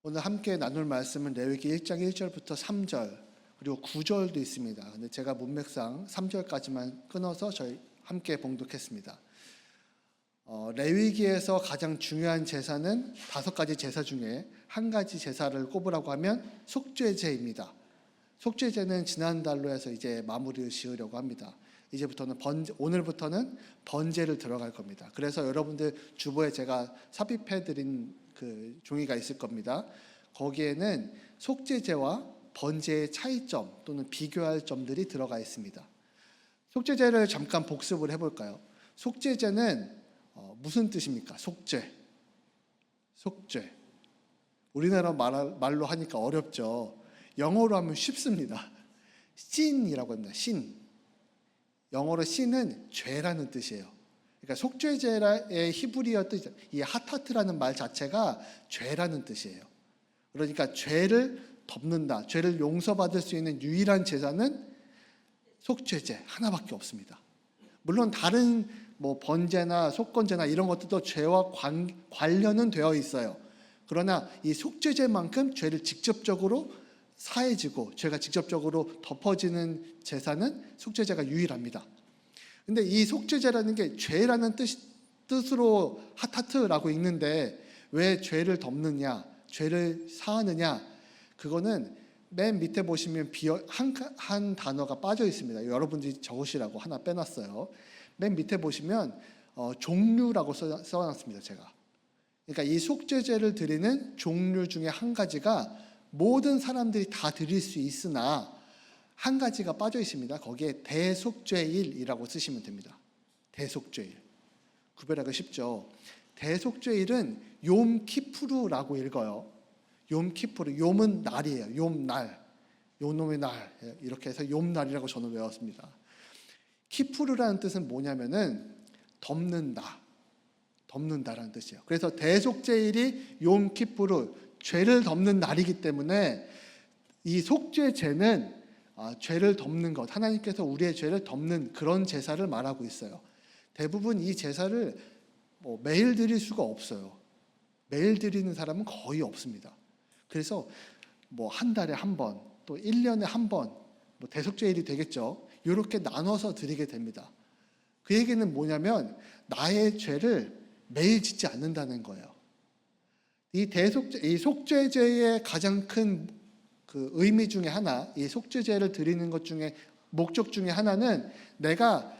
오늘 함께 나눌 말씀은 레위기 1장 1절부터 3절 그리고 9절도 있습니다. 근데 제가 문맥상 3절까지만 끊어서 저희 함께 봉독했습니다. 레위기에서 가장 중요한 제사는 5가지 제사 중에 한 가지 제사를 꼽으라고 하면 속죄제입니다. 속죄제는 지난달로 해서 이제 마무리를 지으려고 합니다. 이제부터는 오늘부터는 번제를 들어갈 겁니다. 그래서 여러분들 주보에 제가 삽입해드린 그 종이가 있을 겁니다. 거기에는 속죄제와 번제의 차이점 또는 비교할 점들이 들어가 있습니다. 속죄제를 잠깐 복습을 해볼까요? 속죄제는 무슨 뜻입니까? 속죄. 우리나라 말로 하니까 어렵죠. 영어로 하면 쉽습니다. sin이라고 합니다. sin. 영어로 sin은 죄라는 뜻이에요. 그러니까 속죄제의 히브리어 뜻, 이 하타트라는 말 자체가 죄라는 뜻이에요. 그러니까 죄를 덮는다, 죄를 용서받을 수 있는 유일한 제사는 속죄제 하나밖에 없습니다. 물론 다른 번제나 속건제나 이런 것들도 죄와 관련은 되어 있어요. 그러나 이 속죄제만큼 죄를 직접적으로 사해지고 죄가 직접적으로 덮어지는 제사는 속죄제가 유일합니다. 근데 이 속죄제라는 게 죄라는 뜻으로 하타트라고 읽는데 왜 죄를 덮느냐, 죄를 사하느냐, 그거는 맨 밑에 보시면 한 단어가 빠져 있습니다. 여러분들이 적으시라고 하나 빼놨어요. 맨 밑에 보시면 종류라고 써놨습니다. 제가. 그러니까 이 속죄제를 드리는 종류 중에 한 가지가 모든 사람들이 다 드릴 수 있으나 한 가지가 빠져 있습니다. 거기에 대속죄일이라고 쓰시면 됩니다. 대속죄일. 구별하기 쉽죠. 대속죄일은 욤키푸르라고 읽어요. 욤키푸르, 욤은 날이에요. 욤날, 요놈의 날, 이렇게 해서 욤날이라고 저는 외웠습니다. 키푸르라는 뜻은 뭐냐면은 덮는다라는 뜻이에요. 그래서 대속죄일이 욤키푸르, 죄를 덮는 날이기 때문에 이 속죄제는 죄를 덮는 것, 하나님께서 우리의 죄를 덮는 그런 제사를 말하고 있어요. 대부분 이 제사를 매일 드릴 수가 없어요. 매일 드리는 사람은 거의 없습니다. 그래서 한 달에 한 번, 또 1년에 한 번, 대속죄일이 되겠죠. 이렇게 나눠서 드리게 됩니다. 그 얘기는 뭐냐면 나의 죄를 매일 짓지 않는다는 거예요. 이 속죄제의 가장 큰 그 의미 중에 하나, 이 속죄제를 드리는 것 중에 목적 중에 하나는 내가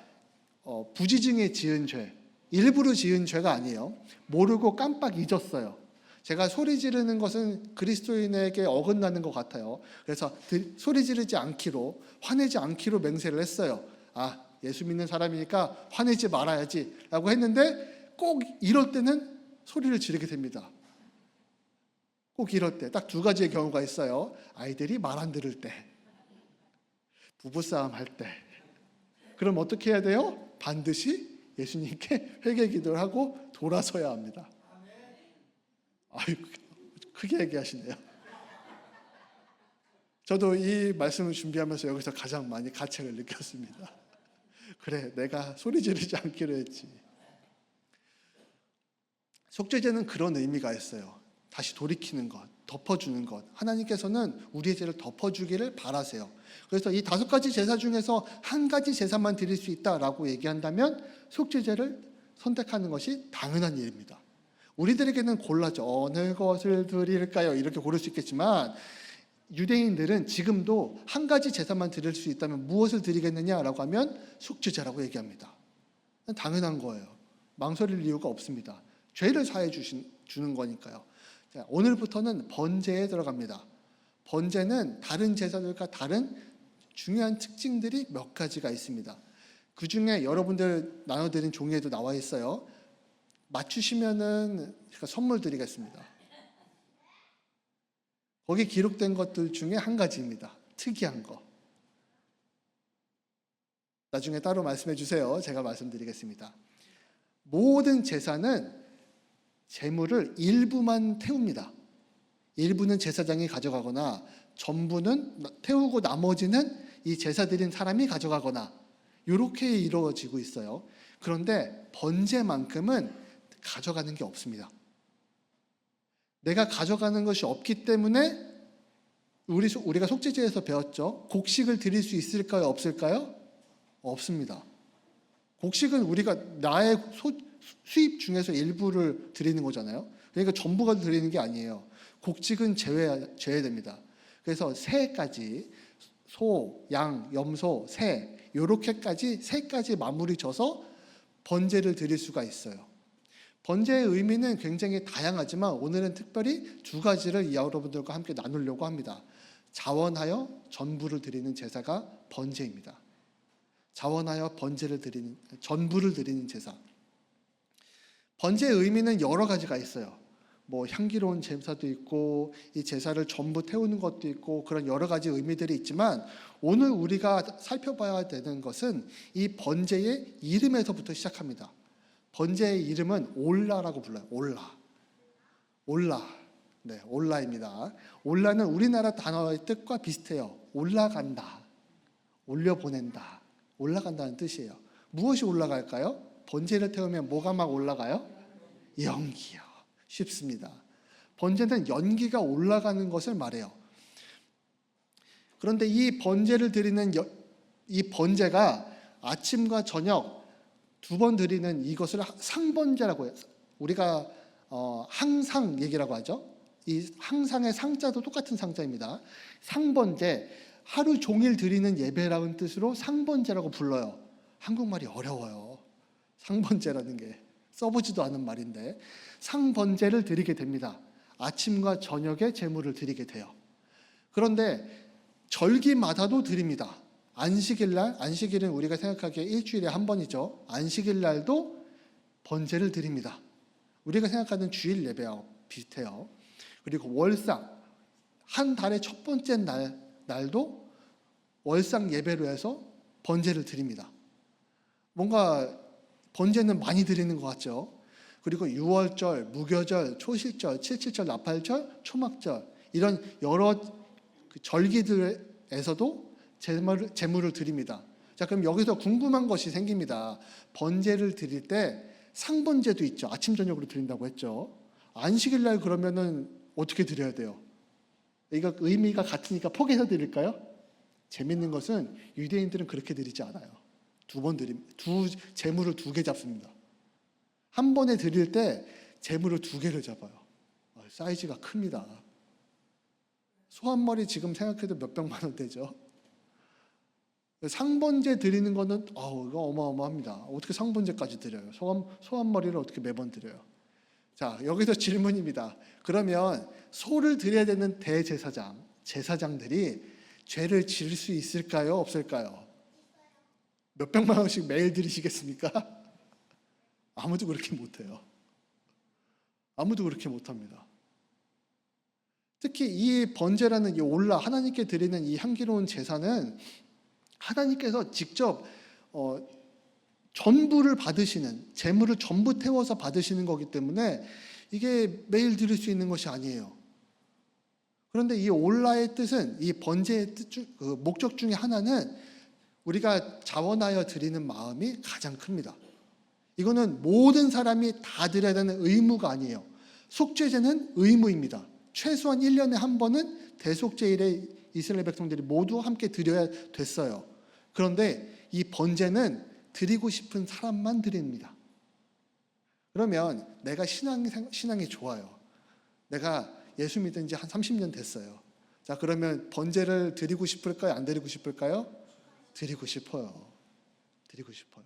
부지중에 지은 죄, 일부러 지은 죄가 아니에요. 모르고 깜빡 잊었어요. 제가 소리 지르는 것은 그리스도인에게 어긋나는 것 같아요. 그래서 소리 지르지 않기로, 화내지 않기로 맹세를 했어요. 예수 믿는 사람이니까 화내지 말아야지 라고 했는데 꼭 이럴 때는 소리를 지르게 됩니다. 꼭 이럴 때 딱 2가지의 경우가 있어요. 아이들이 말 안 들을 때, 부부싸움 할 때. 그럼 어떻게 해야 돼요? 반드시 예수님께 회개 기도를 하고 돌아서야 합니다. 크게 얘기하시네요. 저도 이 말씀을 준비하면서 여기서 가장 많이 가책을 느꼈습니다. 그래, 내가 소리 지르지 않기로 했지. 속죄제는 그런 의미가 있어요. 다시 돌이키는 것, 덮어주는 것. 하나님께서는 우리의 죄를 덮어주기를 바라세요. 그래서 이 5가지 제사 중에서 한 가지 제사만 드릴 수 있다라고 얘기한다면 속죄제를 선택하는 것이 당연한 일입니다. 우리들에게는 골라져 어느 것을 드릴까요? 이렇게 고를 수 있겠지만 유대인들은 지금도 한 가지 제사만 드릴 수 있다면 무엇을 드리겠느냐라고 하면 속죄제라고 얘기합니다. 당연한 거예요. 망설일 이유가 없습니다. 죄를 사해 주는 거니까요. 자, 오늘부터는 번제에 들어갑니다. 번제는 다른 제사들과 다른 중요한 특징들이 몇 가지가 있습니다. 그 중에 여러분들 나눠드린 종이에도 나와 있어요. 맞추시면은 제가 선물 드리겠습니다. 거기 기록된 것들 중에 한 가지입니다. 특이한 거. 나중에 따로 말씀해 주세요. 제가 말씀드리겠습니다. 모든 제사는 제물을 일부만 태웁니다. 일부는 제사장이 가져가거나 전부는 태우고 나머지는 이 제사 드린 사람이 가져가거나 이렇게 이루어지고 있어요. 그런데 번제만큼은 가져가는 게 없습니다. 내가 가져가는 것이 없기 때문에 우리가 속죄제에서 배웠죠. 곡식을 드릴 수 있을까요? 없을까요? 없습니다. 곡식은 우리가 나의 수입 중에서 일부를 드리는 거잖아요. 그러니까 전부가 드리는 게 아니에요. 곡식은 제외됩니다. 그래서 새까지 소, 양, 염소, 새 요렇게까지 새까지 마무리 져서 번제를 드릴 수가 있어요. 번제의 의미는 굉장히 다양하지만 오늘은 특별히 두 가지를 여러분들과 함께 나누려고 합니다. 자원하여 전부를 드리는 제사가 번제입니다. 자원하여 전부를 드리는 제사. 번제의 의미는 여러 가지가 있어요. 뭐 향기로운 제사도 있고 이 제사를 전부 태우는 것도 있고 그런 여러 가지 의미들이 있지만 오늘 우리가 살펴봐야 되는 것은 이 번제의 이름에서부터 시작합니다. 번제의 이름은 올라라고 불러요. 올라. 네, 올라입니다. 올라는 우리나라 단어의 뜻과 비슷해요. 올라간다. 올려보낸다. 올라간다는 뜻이에요. 무엇이 올라갈까요? 번제를 태우면 뭐가 막 올라가요? 연기요. 쉽습니다. 번제는 연기가 올라가는 것을 말해요. 그런데 이 번제를 드리는 이 번제가 아침과 저녁 두 번 드리는 이것을 상번제라고 해요. 우리가 항상 얘기라고 하죠. 이 항상의 상자도 똑같은 상자입니다. 상번제, 하루 종일 드리는 예배라는 뜻으로 상번제라고 불러요. 한국말이 어려워요. 상번제라는 게 써보지도 않은 말인데 상번제를 드리게 됩니다. 아침과 저녁에 제물을 드리게 돼요. 그런데 절기마다도 드립니다. 안식일날, 안식일은 우리가 생각하기에 일주일에 한 번이죠. 안식일날도 번제를 드립니다. 우리가 생각하는 주일 예배와 비슷해요. 그리고 월상, 한 달의 첫 번째 날도 월상 예배로 해서 번제를 드립니다. 뭔가 번제는 많이 드리는 것 같죠. 그리고 유월절, 무교절, 초실절, 칠칠절, 나팔절, 초막절 이런 여러 절기들에서도 제물을 드립니다. 자, 그럼 여기서 궁금한 것이 생깁니다. 번제를 드릴 때 상번제도 있죠. 아침 저녁으로 드린다고 했죠. 안식일 날 그러면은 어떻게 드려야 돼요? 이거 의미가 같으니까 포개서 드릴까요? 재밌는 것은 유대인들은 그렇게 드리지 않아요. 제물을 두 개 잡습니다. 한 번에 드릴 때 제물을 두 개를 잡아요. 사이즈가 큽니다. 소 한 마리 지금 생각해도 몇백만 원 되죠. 상번제 드리는 거는 이거 어마어마합니다. 어떻게 상번제까지 드려요? 소 한 마리를 어떻게 매번 드려요? 자, 여기서 질문입니다. 그러면 소를 드려야 되는 제사장들이 죄를 지을 수 있을까요? 없을까요? 몇백만 원씩 매일 드리시겠습니까? 아무도 그렇게 못해요. 아무도 그렇게 못합니다. 특히 이 번제라는 이 하나님께 드리는 이 향기로운 제사는 하나님께서 직접 전부를 받으시는, 제물을 전부 태워서 받으시는 거기 때문에 이게 매일 드릴 수 있는 것이 아니에요. 그런데 이 올라의 뜻은, 이 번제의 목적 중에 하나는 우리가 자원하여 드리는 마음이 가장 큽니다. 이거는 모든 사람이 다 드려야 되는 의무가 아니에요. 속죄제는 의무입니다. 최소한 1년에 한 번은 대속죄일에 이스라엘 백성들이 모두 함께 드려야 됐어요. 그런데 이 번제는 드리고 싶은 사람만 드립니다. 그러면 내가 신앙이 좋아요. 내가 예수 믿은 지 한 30년 됐어요. 자, 그러면 번제를 드리고 싶을까요? 안 드리고 싶을까요? 드리고 싶어요. 드리고 싶어요.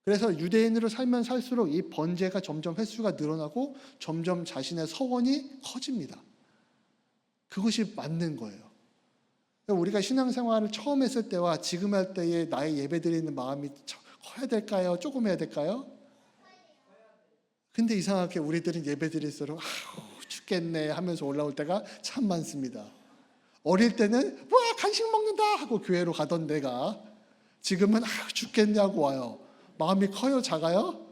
그래서 유대인으로 살면 살수록 이 번제가 점점 횟수가 늘어나고 점점 자신의 서원이 커집니다. 그것이 맞는 거예요. 우리가 신앙생활을 처음 했을 때와 지금 할 때의 나의 예배드리는 마음이 커야 될까요? 조금 해야 될까요? 근데 이상하게 우리들은 예배드릴수록 죽겠네 하면서 올라올 때가 참 많습니다. 어릴 때는 와 간식 먹는다 하고 교회로 가던 데가 지금은 죽겠네 하고 와요. 마음이 커요? 작아요?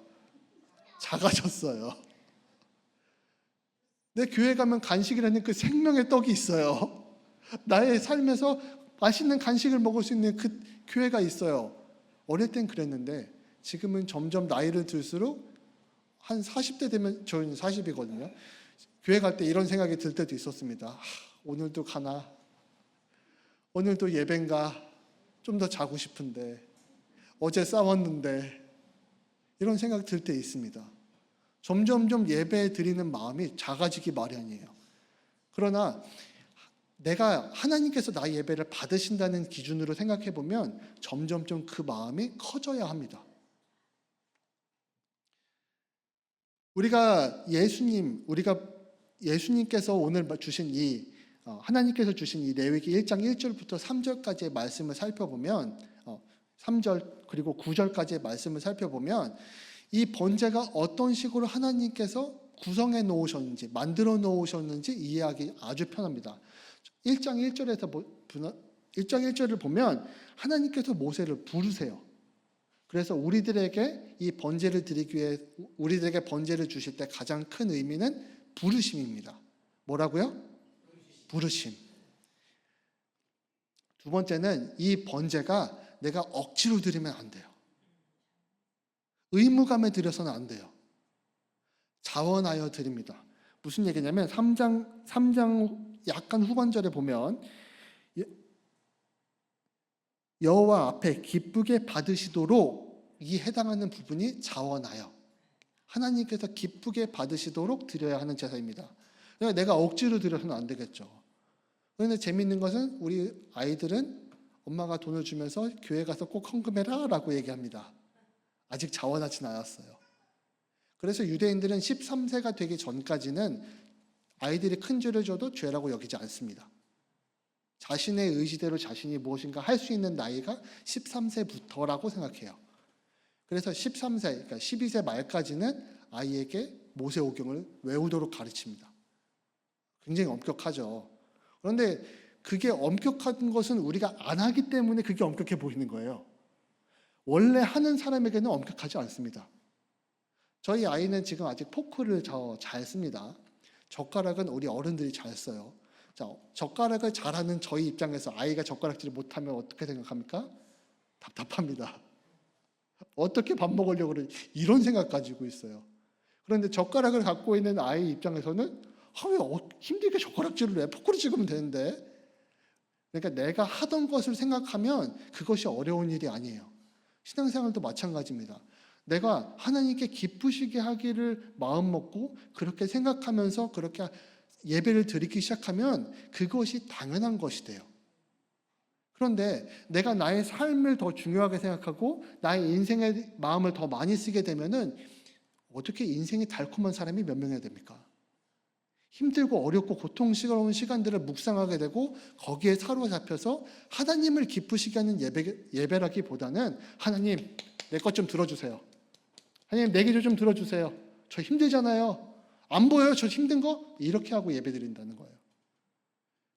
작아졌어요. 내 교회 가면 간식이라는 그 생명의 떡이 있어요. 나의 삶에서 맛있는 간식을 먹을 수 있는 그 교회가 있어요. 어릴 땐 그랬는데 지금은 점점 나이를 들수록 한 40대 되면, 저는 40이거든요. 교회 갈 때 이런 생각이 들 때도 있었습니다. 오늘도 가나? 오늘도 예배인가? 좀 더 자고 싶은데, 어제 싸웠는데, 이런 생각 들 때 있습니다. 점점점 예배 드리는 마음이 작아지기 마련이에요. 그러나 내가 하나님께서 나의 예배를 받으신다는 기준으로 생각해 보면 점점점 그 마음이 커져야 합니다. 우리가 예수님께서 오늘 주신 하나님께서 주신 이 레위기 1장 1절부터 3절까지의 말씀을 살펴보면 3절 그리고 9절까지의 말씀을 살펴보면 이 번제가 어떤 식으로 하나님께서 구성해 놓으셨는지, 만들어 놓으셨는지 이해하기 아주 편합니다. 1장 1절을 보면 하나님께서 모세를 부르세요. 그래서 우리들에게 이 번제를 드리기 위해 우리들에게 번제를 주실 때 가장 큰 의미는 부르심입니다. 뭐라고요? 부르심. 두 번째는 이 번제가 내가 억지로 드리면 안 돼요. 의무감에 드려서는 안 돼요. 자원하여 드립니다. 무슨 얘기냐면 3장 약간 후반절에 보면 여호와 앞에 기쁘게 받으시도록 이 해당하는 부분이 자원하여 하나님께서 기쁘게 받으시도록 드려야 하는 제사입니다. 그러니까 내가 억지로 드려서는 안 되겠죠. 그런데 재미있는 것은 우리 아이들은 엄마가 돈을 주면서 교회 가서 꼭 헌금해라 라고 얘기합니다. 아직 자원하진 않았어요. 그래서 유대인들은 13세가 되기 전까지는 아이들이 큰 죄를 져도 죄라고 여기지 않습니다. 자신의 의지대로 자신이 무엇인가 할 수 있는 나이가 13세부터라고 생각해요. 그래서 13세, 그러니까 12세 말까지는 아이에게 모세오경을 외우도록 가르칩니다. 굉장히 엄격하죠. 그런데 그게 엄격한 것은 우리가 안 하기 때문에 그게 엄격해 보이는 거예요. 원래 하는 사람에게는 엄격하지 않습니다. 저희 아이는 지금 아직 포크를 잘 씁니다. 젓가락은 우리 어른들이 잘 써요. 자, 젓가락을 잘하는 저희 입장에서 아이가 젓가락질을 못하면 어떻게 생각합니까? 답답합니다. 어떻게 밥 먹으려고 그래? 이런 생각 가지고 있어요. 그런데 젓가락을 갖고 있는 아이 입장에서는 왜 힘들게 젓가락질을 해? 포크로 찍으면 되는데. 그러니까 내가 하던 것을 생각하면 그것이 어려운 일이 아니에요. 신앙생활도 마찬가지입니다. 내가 하나님께 기쁘시게 하기를 마음먹고 그렇게 생각하면서 그렇게 예배를 드리기 시작하면 그것이 당연한 것이 돼요. 그런데 내가 나의 삶을 더 중요하게 생각하고 나의 인생의 마음을 더 많이 쓰게 되면은 어떻게 인생이 달콤한 사람이 몇 명이나 됩니까? 힘들고 어렵고 고통스러운 시간들을 묵상하게 되고 거기에 사로잡혀서 하나님을 기쁘시게 하는 예배라기보다는 하나님 내 것 좀 들어주세요. 하나님 내 기도 좀 들어주세요. 저 힘들잖아요. 안 보여요? 저 힘든 거? 이렇게 하고 예배드린다는 거예요.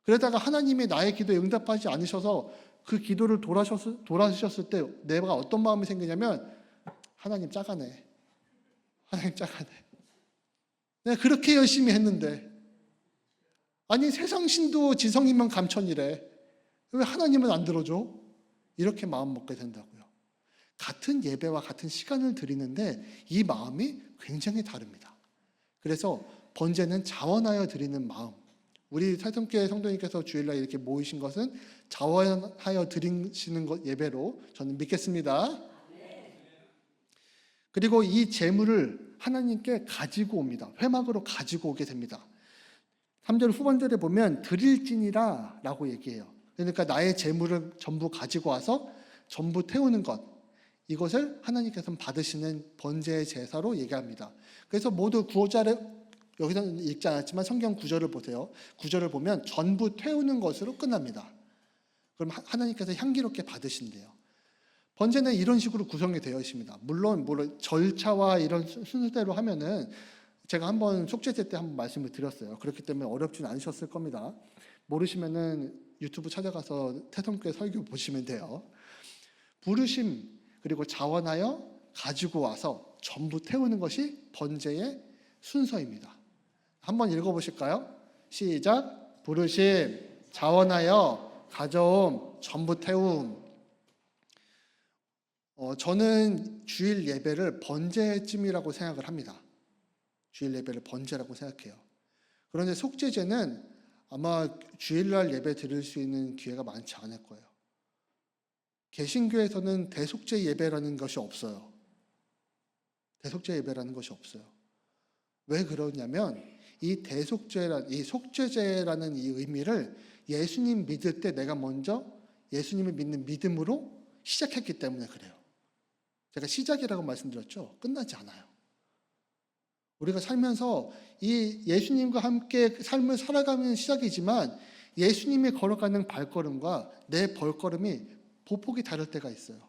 그러다가 하나님이 나의 기도에 응답하지 않으셔서 그 기도를 돌아주셨을 때 내가 어떤 마음이 생기냐면 하나님 작아네. 하나님 작아네. 내가 그렇게 열심히 했는데 아니 세상 신도 지성이면 감천이래. 왜 하나님은 안 들어줘? 이렇게 마음 먹게 된다고요. 같은 예배와 같은 시간을 드리는데 이 마음이 굉장히 다릅니다. 그래서 번제는 자원하여 드리는 마음. 우리 살성교회 성도님께서 주일날 이렇게 모이신 것은 자원하여 드리시는 것 예배로 저는 믿겠습니다. 그리고 이 제물을 하나님께 가지고 옵니다. 회막으로 가지고 오게 됩니다. 3절 후반절에 보면 드릴지니라 라고 얘기해요. 그러니까 나의 제물을 전부 가지고 와서 전부 태우는 것, 이것을 하나님께서 받으시는 번제의 제사로 얘기합니다. 그래서 모두 9절에 여기서는 읽지 않았지만 성경 9절을 보세요. 9절을 보면 전부 태우는 것으로 끝납니다. 그럼 하나님께서 향기롭게 받으신대요. 번제는 이런 식으로 구성이 되어 있습니다. 물론 절차와 이런 순서대로 하면은 제가 한번 속죄제 때 한번 말씀을 드렸어요. 그렇기 때문에 어렵진 않으셨을 겁니다. 모르시면은 유튜브 찾아가서 태성교회 설교 보시면 돼요. 부르심 그리고 자원하여 가지고 와서 전부 태우는 것이 번제의 순서입니다. 한번 읽어보실까요? 시작. 부르심, 자원하여, 가져옴, 전부 태움. 저는 주일 예배를 번제쯤이라고 생각을 합니다. 주일 예배를 번제라고 생각해요. 그런데 속죄제는 아마 주일날 예배 드릴 수 있는 기회가 많지 않을 거예요. 개신교에서는 대속죄 예배라는 것이 없어요. 대속죄 예배라는 것이 없어요. 왜 그러냐면 이 속죄제라는 이 의미를 예수님 믿을 때 내가 먼저 예수님을 믿는 믿음으로 시작했기 때문에 그래요. 제가 시작이라고 말씀드렸죠. 끝나지 않아요. 우리가 살면서 이 예수님과 함께 삶을 살아가는 시작이지만 예수님이 걸어가는 발걸음과 내 발걸음이 보폭이 다를 때가 있어요.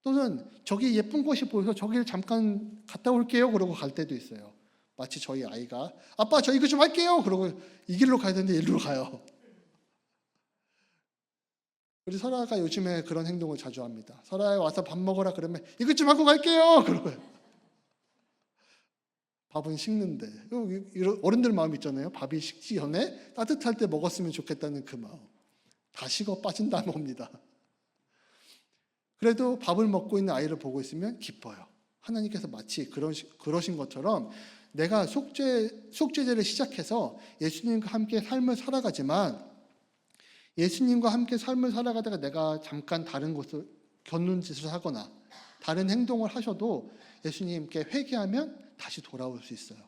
또는 저기 예쁜 곳이 보여서 저기를 잠깐 갔다 올게요 그러고 갈 때도 있어요. 마치 저희 아이가 아빠 저 이거 좀 할게요 그러고 이 길로 가야 되는데 이리로 가요. 우리 설아가 요즘에 그런 행동을 자주 합니다. 설아야 와서 밥 먹으라 그러면 이것 좀 하고 갈게요 그러고요. 밥은 식는데 어른들 마음 있잖아요. 밥이 식기 전에 따뜻할 때 먹었으면 좋겠다는 그 마음. 다 식어 빠진다는 겁니다. 그래도 밥을 먹고 있는 아이를 보고 있으면 기뻐요. 하나님께서 마치 그러신 것처럼 내가 속죄제를 시작해서 예수님과 함께 삶을 살아가지만 예수님과 함께 삶을 살아가다가 내가 잠깐 다른 곳을 겪는 짓을 하거나 다른 행동을 하셔도 예수님께 회개하면 다시 돌아올 수 있어요.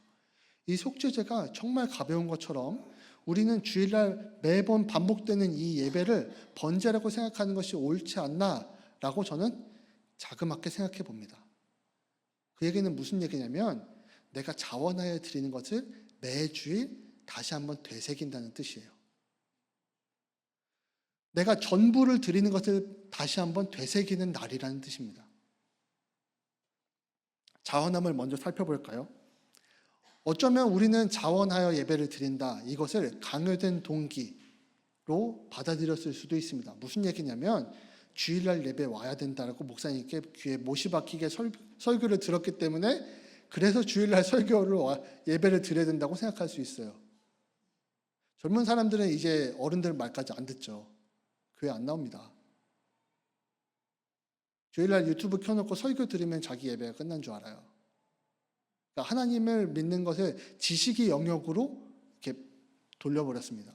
이 속죄제가 정말 가벼운 것처럼 우리는 주일날 매번 반복되는 이 예배를 번제라고 생각하는 것이 옳지 않나라고 저는 자그맣게 생각해 봅니다. 그 얘기는 무슨 얘기냐면 내가 자원하여 드리는 것을 매주일 다시 한번 되새긴다는 뜻이에요. 내가 전부를 드리는 것을 다시 한번 되새기는 날이라는 뜻입니다. 자원함을 먼저 살펴볼까요? 어쩌면 우리는 자원하여 예배를 드린다. 이것을 강요된 동기로 받아들였을 수도 있습니다. 무슨 얘기냐면 주일날 예배 와야 된다라고 목사님께 귀에 못이 박히게 설교를 들었기 때문에 그래서 주일날 예배를 드려야 된다고 생각할 수 있어요. 젊은 사람들은 이제 어른들 말까지 안 듣죠. 교회 안 나옵니다. 주일날 유튜브 켜놓고 설교 들으면 자기 예배가 끝난 줄 알아요. 그러니까 하나님을 믿는 것을 지식의 영역으로 이렇게 돌려버렸습니다.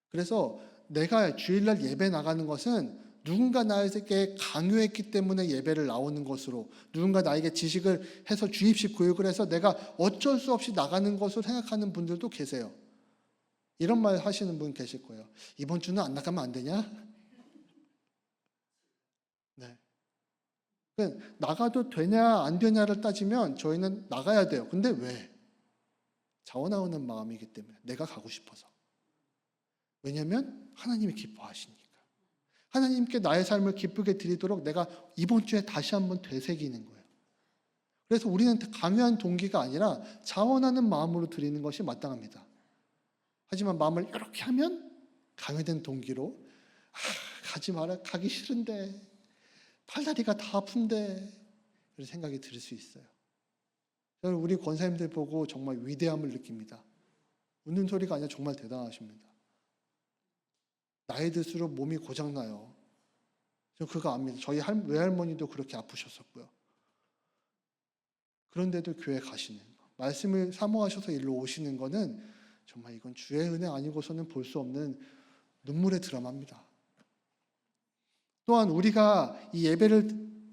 그래서 내가 주일날 예배 나가는 것은 누군가 나에게 강요했기 때문에 예배를 나오는 것으로 누군가 나에게 지식을 해서 주입식 교육을 해서 내가 어쩔 수 없이 나가는 것으로 생각하는 분들도 계세요. 이런 말 하시는 분 계실 거예요. 이번 주는 안 나가면 안 되냐? 네. 나가도 되냐 안 되냐를 따지면 저희는 나가야 돼요. 근데 왜? 자원하는 마음이기 때문에 내가 가고 싶어서. 왜냐하면 하나님이 기뻐하시니까. 하나님께 나의 삶을 기쁘게 드리도록 내가 이번 주에 다시 한번 되새기는 거예요. 그래서 우리는 강요한 동기가 아니라 자원하는 마음으로 드리는 것이 마땅합니다. 하지만 마음을 이렇게 하면 강요된 동기로 가지 마라, 가기 싫은데 팔다리가 다 아픈데 이런 생각이 들 수 있어요. 저는 우리 권사님들 보고 정말 위대함을 느낍니다. 웃는 소리가 아니라 정말 대단하십니다. 나이 들수록 몸이 고장나요. 저 그거 압니다. 저희 외할머니도 그렇게 아프셨었고요. 그런데도 교회 가시는 거, 말씀을 사모하셔서 일로 오시는 거는 정말 이건 주의 은혜 아니고서는 볼 수 없는 눈물의 드라마입니다. 또한 우리가 이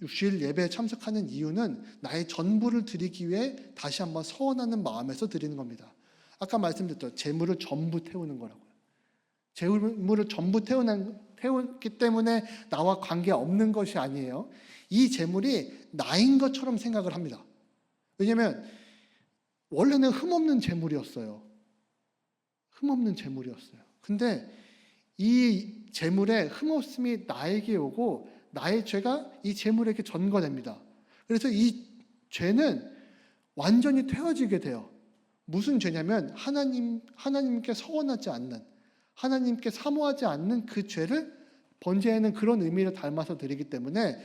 주일 예배에 참석하는 이유는 나의 전부를 드리기 위해 다시 한번 서원하는 마음에서 드리는 겁니다. 아까 말씀드렸죠. 재물을 전부 태우는 거라고요. 재물을 전부 태웠기 때문에 나와 관계없는 것이 아니에요. 이 재물이 나인 것처럼 생각을 합니다. 왜냐하면 원래는 흠없는 재물이었어요. 흠없는 재물이었어요. 근데 이 재물의 흠없음이 나에게 오고 나의 죄가 이 재물에게 전거됩니다. 그래서 이 죄는 완전히 태워지게 돼요. 무슨 죄냐면 하나님께 서원하지 않는, 하나님께 사모하지 않는 그 죄를 번제하는 그런 의미를 닮아서 드리기 때문에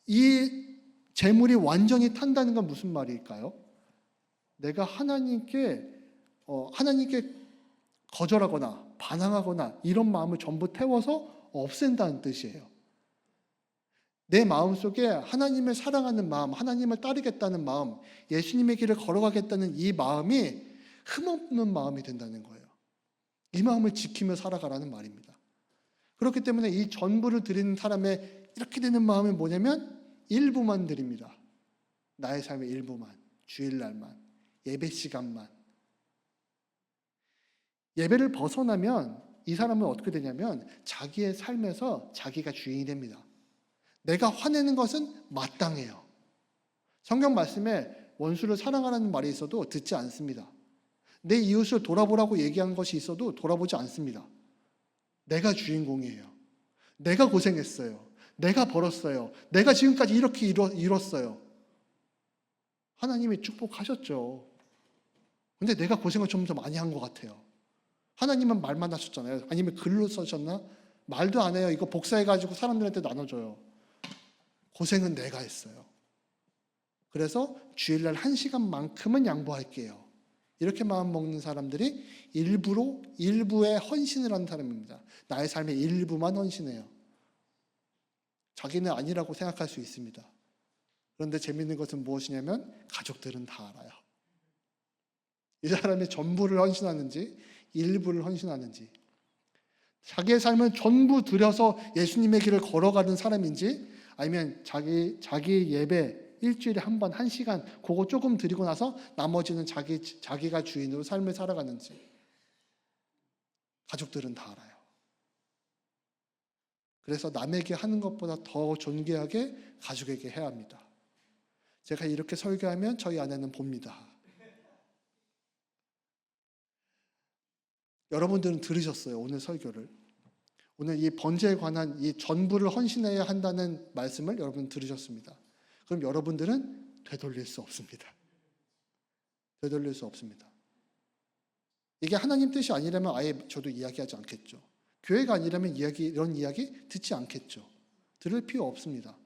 이 재물이 완전히 탄다는 건 무슨 말일까요? 내가 하나님께 거절하거나 반항하거나 이런 마음을 전부 태워서 없앤다는 뜻이에요. 내 마음속에 하나님을 사랑하는 마음, 하나님을 따르겠다는 마음, 예수님의 길을 걸어가겠다는 이 마음이 흠없는 마음이 된다는 거예요. 이 마음을 지키며 살아가라는 말입니다. 그렇기 때문에 이 전부를 드리는 사람의 이렇게 되는 마음은 뭐냐면 일부만 드립니다. 나의 삶의 일부만, 주일날만, 예배 시간만. 예배를 벗어나면 이 사람은 어떻게 되냐면 자기의 삶에서 자기가 주인이 됩니다. 내가 화내는 것은 마땅해요. 성경 말씀에 원수를 사랑하라는 말이 있어도 듣지 않습니다. 내 이웃을 돌아보라고 얘기한 것이 있어도 돌아보지 않습니다. 내가 주인공이에요. 내가 고생했어요. 내가 벌었어요. 내가 지금까지 이렇게 이뤘어요. 하나님이 축복하셨죠. 근데 내가 고생을 좀 더 많이 한 것 같아요. 하나님은 말만 하셨잖아요. 아니면 글로 써셨나? 말도 안 해요. 이거 복사해가지고 사람들한테 나눠줘요. 고생은 내가 했어요. 그래서 주일날 1시간만큼은 양보할게요. 이렇게 마음 먹는 사람들이 일부에 헌신을 하는 사람입니다. 나의 삶의 일부만 헌신해요. 자기는 아니라고 생각할 수 있습니다. 그런데 재밌는 것은 무엇이냐면 가족들은 다 알아요. 이 사람이 전부를 헌신하는지 일부를 헌신하는지, 자기의 삶을 전부 들여서 예수님의 길을 걸어가는 사람인지, 아니면 자기 예배 일주일에 한 번 1시간 그거 조금 드리고 나서 나머지는 자기가 주인으로 삶을 살아가는지 가족들은 다 알아요. 그래서 남에게 하는 것보다 더 존귀하게 가족에게 해야 합니다. 제가 이렇게 설교하면 저희 아내는 봅니다. 여러분들은 들으셨어요, 오늘 설교를. 오늘 이 번제에 관한 이 전부를 헌신해야 한다는 말씀을 여러분 들으셨습니다. 그럼 여러분들은 되돌릴 수 없습니다. 되돌릴 수 없습니다. 이게 하나님 뜻이 아니라면 아예 저도 이야기하지 않겠죠. 교회가 아니라면 이런 이야기 듣지 않겠죠. 들을 필요 없습니다.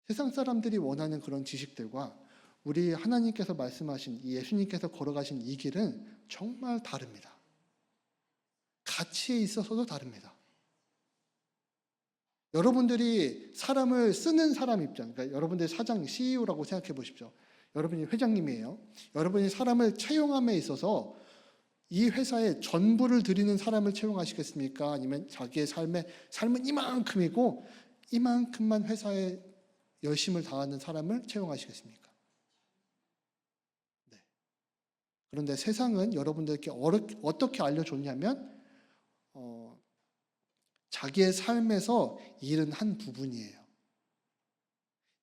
세상 사람들이 원하는 그런 지식들과 우리 하나님께서 말씀하신, 예수님께서 걸어가신 이 길은 정말 다릅니다. 가치에 있어서도 다릅니다. 여러분들이 사람을 쓰는 사람 입장, 그러니까 여러분들이 사장, CEO라고 생각해 보십시오. 여러분이 회장님이에요. 여러분이 사람을 채용함에 있어서 이 회사에 전부를 드리는 사람을 채용하시겠습니까? 아니면 자기의 삶은 이만큼이고 이만큼만 회사에 열심을 다하는 사람을 채용하시겠습니까? 네. 그런데 세상은 여러분들께 어떻게 알려줬냐면 자기의 삶에서 일은 한 부분이에요.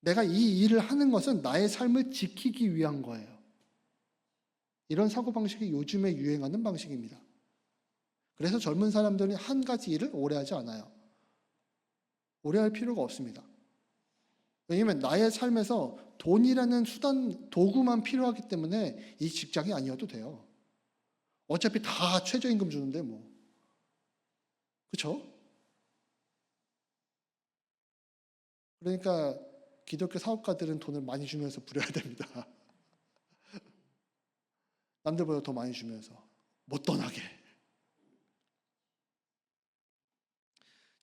내가 이 일을 하는 것은 나의 삶을 지키기 위한 거예요. 이런 사고방식이 요즘에 유행하는 방식입니다. 그래서 젊은 사람들이 한 가지 일을 오래 하지 않아요. 오래 할 필요가 없습니다. 왜냐하면 나의 삶에서 돈이라는 수단, 도구만 필요하기 때문에 이 직장이 아니어도 돼요. 어차피 다 최저임금 주는데 뭐. 그렇죠? 그러니까 기독교 사업가들은 돈을 많이 주면서 부려야 됩니다. 남들보다 더 많이 주면서 못 떠나게.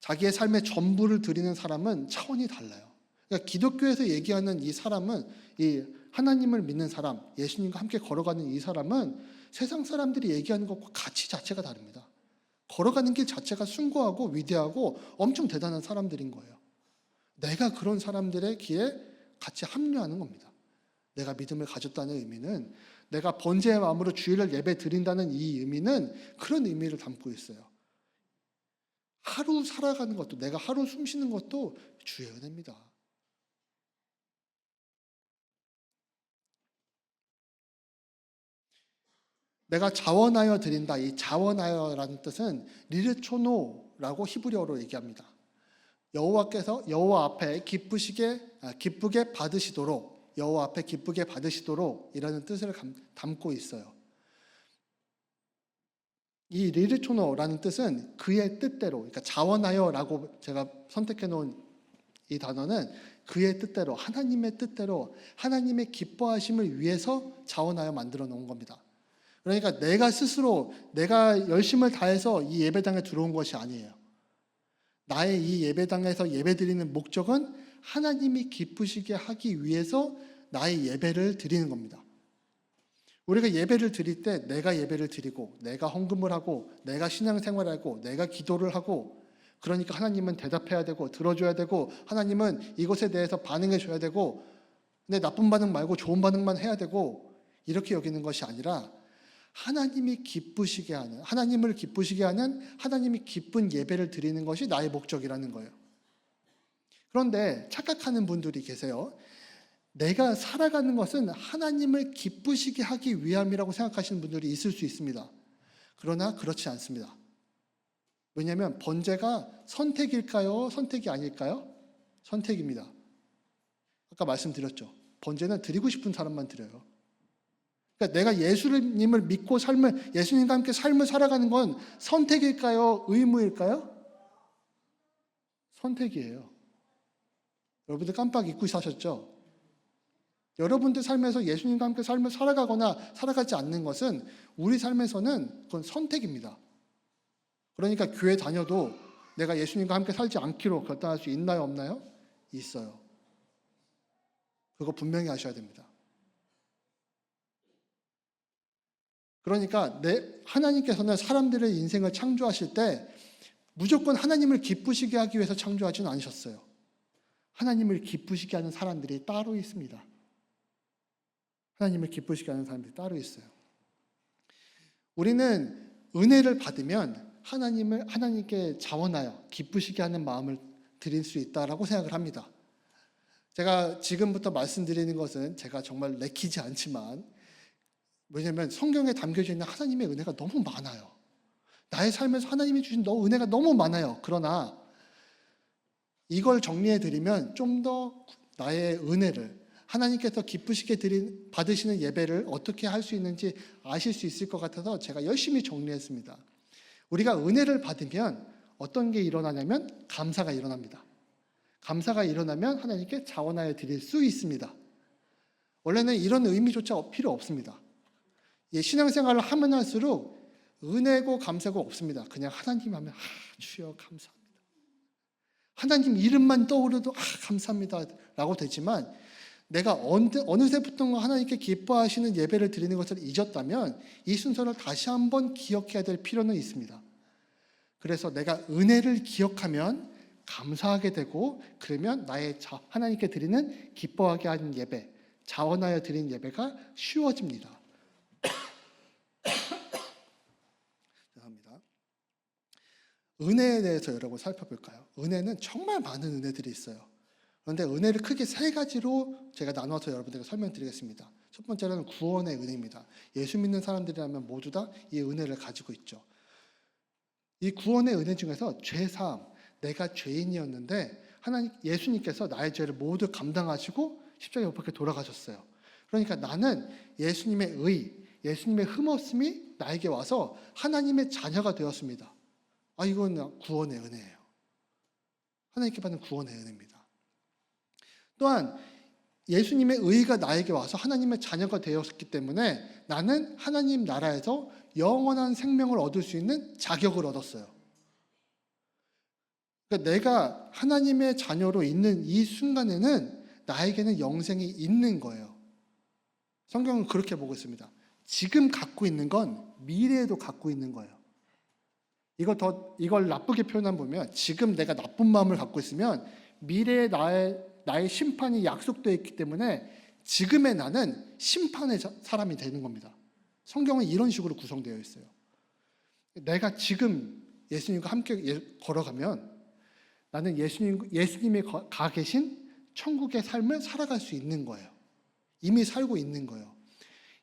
자기의 삶의 전부를 드리는 사람은 차원이 달라요. 그러니까 기독교에서 얘기하는 이 사람은, 이 하나님을 믿는 사람, 예수님과 함께 걸어가는 이 사람은 세상 사람들이 얘기하는 것과 가치 자체가 다릅니다. 걸어가는 길 자체가 숭고하고 위대하고 엄청 대단한 사람들인 거예요. 내가 그런 사람들의 길에 같이 합류하는 겁니다. 내가 믿음을 가졌다는 의미는, 내가 번제의 마음으로 주일을 예배 드린다는 이 의미는 그런 의미를 담고 있어요. 하루 살아가는 것도, 내가 하루 숨 쉬는 것도 주의 은혜입니다. 내가 자원하여 드린다. 이 자원하여라는 뜻은 리르초노라고 히브리어로 얘기합니다. 여호와 앞에 기쁘게 받으시도록, 여호와 앞에 기쁘게 받으시도록 이라는 뜻을 담고 있어요. 이 리르초노라는 뜻은 그의 뜻대로, 그러니까 자원하여라고 제가 선택해 놓은 이 단어는 그의 뜻대로, 하나님의 뜻대로, 하나님의 기뻐하심을 위해서 자원하여 만들어 놓은 겁니다. 그러니까 내가 스스로 내가 열심을 다해서 이 예배당에 들어온 것이 아니에요. 나의 이 예배당에서 예배드리는 목적은 하나님이 기쁘시게 하기 위해서 나의 예배를 드리는 겁니다. 우리가 예배를 드릴 때 내가 예배를 드리고 내가 헌금을 하고 내가 신앙생활을 하고 내가 기도를 하고, 그러니까 하나님은 대답해야 되고 들어줘야 되고 하나님은 이것에 대해서 반응해 줘야 되고 내 나쁜 반응 말고 좋은 반응만 해야 되고, 이렇게 여기는 것이 아니라 하나님이 기쁘시게 하는, 하나님을 기쁘시게 하는, 하나님이 기쁜 예배를 드리는 것이 나의 목적이라는 거예요. 그런데 착각하는 분들이 계세요. 내가 살아가는 것은 하나님을 기쁘시게 하기 위함이라고 생각하시는 분들이 있을 수 있습니다. 그러나 그렇지 않습니다. 왜냐하면 번제가 선택일까요? 선택이 아닐까요? 선택입니다. 아까 말씀드렸죠. 번제는 드리고 싶은 사람만 드려요. 그러니까 내가 예수님을 믿고 예수님과 함께 삶을 살아가는 건 선택일까요? 의무일까요? 선택이에요. 여러분들 깜빡 잊고 사셨죠? 여러분들 삶에서 예수님과 함께 삶을 살아가거나 살아가지 않는 것은 우리 삶에서는 그건 선택입니다. 그러니까 교회 다녀도 내가 예수님과 함께 살지 않기로 결단할 수 있나요? 없나요? 있어요. 그거 분명히 하셔야 됩니다. 그러니까 하나님께서는 사람들의 인생을 창조하실 때 무조건 하나님을 기쁘시게 하기 위해서 창조하지는 않으셨어요. 하나님을 기쁘시게 하는 사람들이 따로 있습니다. 하나님을 기쁘시게 하는 사람들이 따로 있어요. 우리는 은혜를 받으면 하나님께 자원하여 기쁘시게 하는 마음을 드릴 수 있다라고 생각을 합니다. 제가 지금부터 말씀드리는 것은 제가 정말 내키지 않지만, 왜냐하면 성경에 담겨져 있는 하나님의 은혜가 너무 많아요. 나의 삶에서 하나님이 주신 은혜가 너무 많아요. 그러나 이걸 정리해드리면 좀 더 나의 은혜를, 하나님께서 기쁘시게 받으시는 예배를 어떻게 할 수 있는지 아실 수 있을 것 같아서 제가 열심히 정리했습니다. 우리가 은혜를 받으면 어떤 게 일어나냐면 감사가 일어납니다. 감사가 일어나면 하나님께 자원하여 드릴 수 있습니다. 원래는 이런 의미조차 필요 없습니다. 신앙생활을 하면 할수록 은혜고 감사고 없습니다. 그냥 하나님 하면 주여 감사합니다. 하나님 이름만 떠오르도 감사합니다 라고 되지만, 내가 어느새부터 하나님께 기뻐하시는 예배를 드리는 것을 잊었다면 이 순서를 다시 한번 기억해야 될 필요는 있습니다. 그래서 내가 은혜를 기억하면 감사하게 되고, 그러면 하나님께 드리는 기뻐하게 하는 예배, 자원하여 드리는 예배가 쉬워집니다. 죄송합니다. 은혜에 대해서 여러분 살펴볼까요? 은혜는 정말 많은 은혜들이 있어요. 그런데 은혜를 크게 세 가지로 제가 나눠서 여러분들에게 설명드리겠습니다. 첫 번째는 구원의 은혜입니다. 예수 믿는 사람들이라면 모두 다 이 은혜를 가지고 있죠. 이 구원의 은혜 중에서 죄사함, 내가 죄인이었는데 예수님께서 나의 죄를 모두 감당하시고 십자가에 못 박혀 돌아가셨어요. 그러니까 나는 예수님의 예수님의 흠없음이 나에게 와서 하나님의 자녀가 되었습니다. 이건 구원의 은혜예요. 하나님께 받는 구원의 은혜입니다. 또한 예수님의 의가 나에게 와서 하나님의 자녀가 되었기 때문에 나는 하나님 나라에서 영원한 생명을 얻을 수 있는 자격을 얻었어요. 그러니까 내가 하나님의 자녀로 있는 이 순간에는 나에게는 영생이 있는 거예요. 성경은 그렇게 보고 있습니다. 지금 갖고 있는 건 미래에도 갖고 있는 거예요. 이걸 나쁘게 표현하면, 지금 내가 나쁜 마음을 갖고 있으면 미래에 나의 심판이 약속되어 있기 때문에 지금의 나는 심판의 사람이 되는 겁니다. 성경은 이런 식으로 구성되어 있어요. 내가 지금 예수님과 함께 걸어가면 나는 예수님이 가 계신 천국의 삶을 살아갈 수 있는 거예요. 이미 살고 있는 거예요.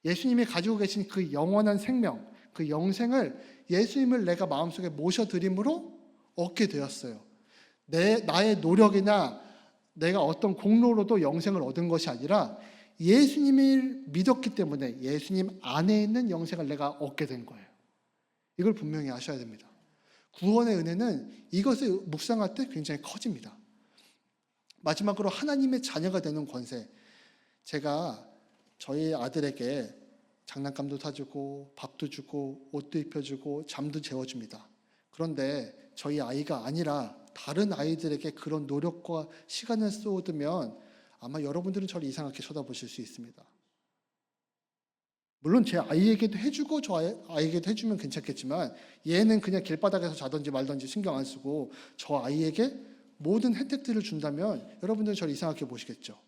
예수님이 가지고 계신 그 영원한 생명, 그 영생을 예수님을 내가 마음속에 모셔드림으로 얻게 되었어요. 나의 노력이나 내가 어떤 공로로도 영생을 얻은 것이 아니라 예수님을 믿었기 때문에 예수님 안에 있는 영생을 내가 얻게 된 거예요. 이걸 분명히 아셔야 됩니다. 구원의 은혜는 이것을 묵상할 때 굉장히 커집니다. 마지막으로 하나님의 자녀가 되는 권세. 제가 저희 아들에게 장난감도 사주고 밥도 주고 옷도 입혀주고 잠도 재워줍니다. 그런데 저희 아이가 아니라 다른 아이들에게 그런 노력과 시간을 쏟으면 아마 여러분들은 저를 이상하게 쳐다보실 수 있습니다. 물론 제 아이에게도 해주고 저 아이에게도 해주면 괜찮겠지만 얘는 그냥 길바닥에서 자든지 말든지 신경 안 쓰고 저 아이에게 모든 혜택들을 준다면 여러분들은 저를 이상하게 보시겠죠.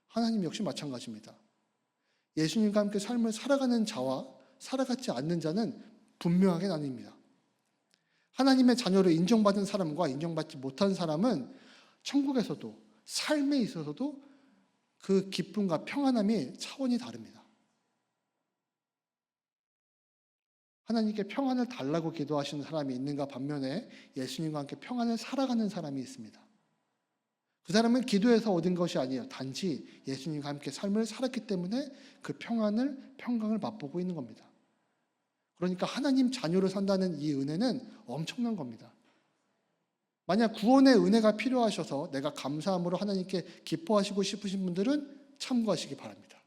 하나님 역시 마찬가지입니다. 예수님과 함께 삶을 살아가는 자와 살아가지 않는 자는 분명하게 나뉩니다. 하나님의 자녀로 인정받은 사람과 인정받지 못한 사람은 천국에서도 삶에 있어서도 그 기쁨과 평안함이 차원이 다릅니다. 하나님께 평안을 달라고 기도하시는 사람이 있는가 반면에 예수님과 함께 평안을 살아가는 사람이 있습니다. 그 사람은 기도해서 얻은 것이 아니에요. 단지 예수님과 함께 삶을 살았기 때문에 그 평강을 맛보고 있는 겁니다. 그러니까 하나님 자녀로 산다는 이 은혜는 엄청난 겁니다. 만약 구원의 은혜가 필요하셔서 내가 감사함으로 하나님께 기뻐하시고 싶으신 분들은 참고하시기 바랍니다.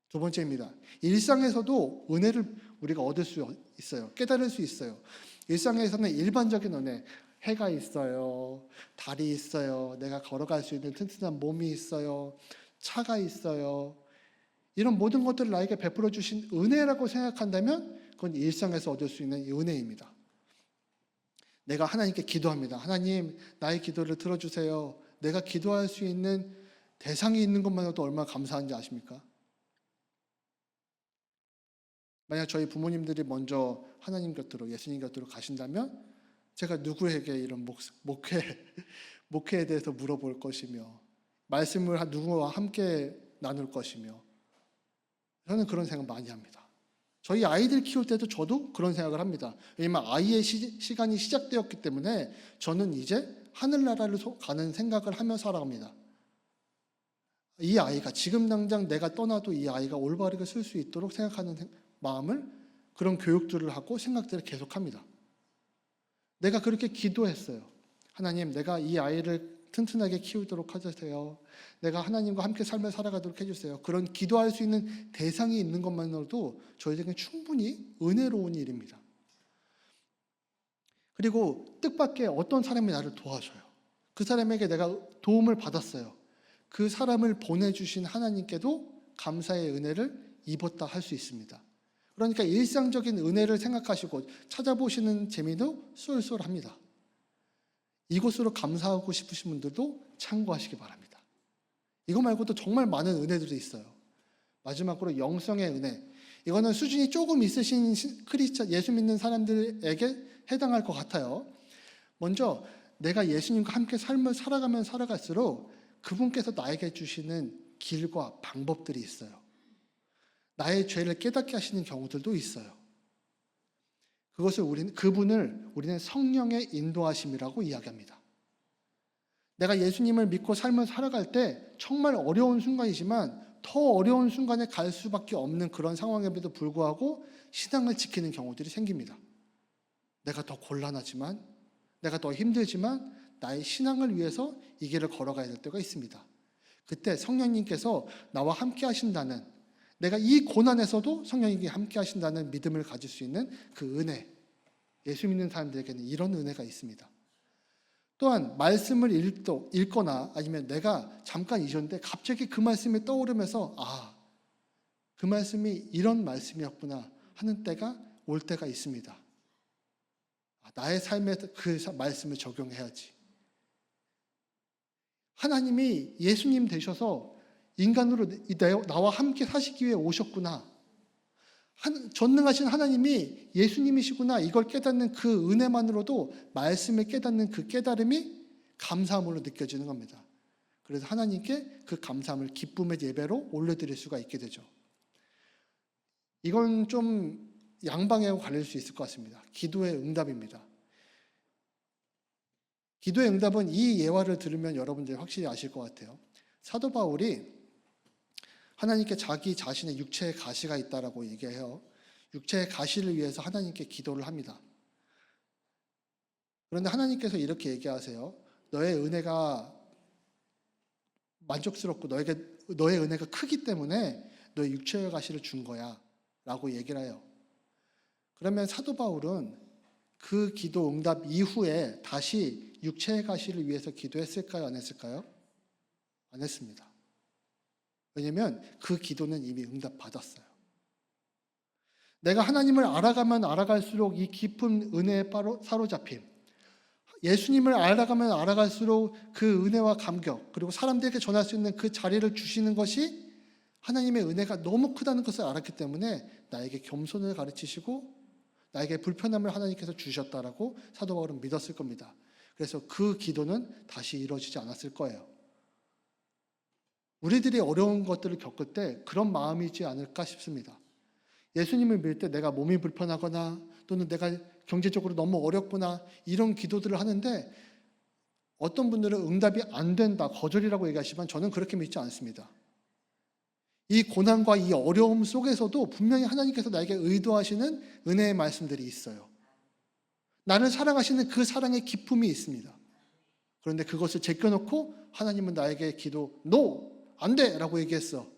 두 번째입니다. 일상에서도 은혜를 우리가 얻을 수 있어요. 깨달을 수 있어요. 일상에서는 일반적인 은혜, 해가 있어요. 달이 있어요. 내가 걸어갈 수 있는 튼튼한 몸이 있어요. 차가 있어요. 이런 모든 것들을 나에게 베풀어 주신 은혜라고 생각한다면 그건 일상에서 얻을 수 있는 은혜입니다. 내가 하나님께 기도합니다. 하나님, 나의 기도를 들어주세요. 내가 기도할 수 있는 대상이 있는 것만으로도 얼마나 감사한지 아십니까? 만약 저희 부모님들이 먼저 하나님 곁으로, 예수님 곁으로 가신다면 제가 누구에게 이런 목회에 대해서 물어볼 것이며 말씀을 누구와 함께 나눌 것이며 저는 그런 생각 많이 합니다. 저희 아이들 키울 때도 저도 그런 생각을 합니다. 왜냐하면 아이의 시간이 시작되었기 때문에 저는 이제 하늘나라를 가는 생각을 하며 살아갑니다. 이 아이가 지금 당장 내가 떠나도 이 아이가 올바르게 쓸 수 있도록 생각하는 마음을 그런 교육들을 하고 생각들을 계속합니다. 내가 그렇게 기도했어요. 하나님, 내가 이 아이를 튼튼하게 키우도록 해주세요. 내가 하나님과 함께 삶을 살아가도록 해주세요. 그런 기도할 수 있는 대상이 있는 것만으로도 저희에게는 충분히 은혜로운 일입니다. 그리고 뜻밖의 어떤 사람이 나를 도와줘요. 그 사람에게 내가 도움을 받았어요. 그 사람을 보내주신 하나님께도 감사의 은혜를 입었다 할 수 있습니다. 그러니까 일상적인 은혜를 생각하시고 찾아보시는 재미도 쏠쏠합니다. 이곳으로 감사하고 싶으신 분들도 참고하시기 바랍니다. 이거 말고도 정말 많은 은혜들이 있어요. 마지막으로 영성의 은혜. 이거는 수준이 조금 있으신 예수 믿는 사람들에게 해당할 것 같아요. 먼저 내가 예수님과 함께 삶을 살아가면 살아갈수록 그분께서 나에게 주시는 길과 방법들이 있어요. 나의 죄를 깨닫게 하시는 경우들도 있어요. 그분을 우리는 성령의 인도하심이라고 이야기합니다. 내가 예수님을 믿고 삶을 살아갈 때 정말 어려운 순간이지만 더 어려운 순간에 갈 수밖에 없는 그런 상황에도 불구하고 신앙을 지키는 경우들이 생깁니다. 내가 더 곤란하지만, 내가 더 힘들지만 나의 신앙을 위해서 이 길을 걸어가야 될 때가 있습니다. 그때 성령님께서 나와 함께 하신다는, 내가 이 고난에서도 성령님이 함께 하신다는 믿음을 가질 수 있는 그 은혜, 예수 믿는 사람들에게는 이런 은혜가 있습니다. 또한 말씀을 읽거나 아니면 내가 잠깐 잊었는데 갑자기 그 말씀이 떠오르면서 그 말씀이 이런 말씀이었구나 하는 때가 올 때가 있습니다. 나의 삶에 그 말씀을 적용해야지. 하나님이 예수님 되셔서 인간으로 나와 함께 사시기 위해 오셨구나. 전능하신 하나님이 예수님이시구나. 이걸 깨닫는 그 은혜만으로도 말씀을 깨닫는 그 깨달음이 감사함으로 느껴지는 겁니다. 그래서 하나님께 그 감사함을 기쁨의 예배로 올려드릴 수가 있게 되죠. 이건 좀 양방향으로 갈릴 수 있을 것 같습니다. 기도의 응답입니다. 기도의 응답은 이 예화를 들으면 여러분들이 확실히 아실 것 같아요. 사도 바울이 하나님께 자기 자신의 육체의 가시가 있다라고 얘기해요. 육체의 가시를 위해서 하나님께 기도를 합니다. 그런데 하나님께서 이렇게 얘기하세요. 너의 은혜가 만족스럽고 너의 은혜가 크기 때문에 너의 육체의 가시를 준 거야 라고 얘기를 해요. 그러면 사도 바울은 그 기도 응답 이후에 다시 육체의 가시를 위해서 기도했을까요? 안 했을까요? 안 했습니다. 왜냐하면 그 기도는 이미 응답받았어요. 내가 하나님을 알아가면 알아갈수록 이 깊은 은혜에 사로잡힘, 예수님을 알아가면 알아갈수록 그 은혜와 감격, 그리고 사람들에게 전할 수 있는 그 자리를 주시는 것이 하나님의 은혜가 너무 크다는 것을 알았기 때문에 나에게 겸손을 가르치시고 나에게 불편함을 하나님께서 주셨다라고 사도 바울은 믿었을 겁니다. 그래서 그 기도는 다시 이루어지지 않았을 거예요. 우리들이 어려운 것들을 겪을 때 그런 마음이지 않을까 싶습니다. 예수님을 믿을 때 내가 몸이 불편하거나 또는 내가 경제적으로 너무 어렵구나 이런 기도들을 하는데 어떤 분들은 응답이 안 된다, 거절이라고 얘기하시지만 저는 그렇게 믿지 않습니다. 이 고난과 이 어려움 속에서도 분명히 하나님께서 나에게 의도하시는 은혜의 말씀들이 있어요. 나를 사랑하시는 그 사랑의 기쁨이 있습니다. 그런데 그것을 제껴놓고 하나님은 나에게 기도, NO! 안 돼! 라고 얘기했어.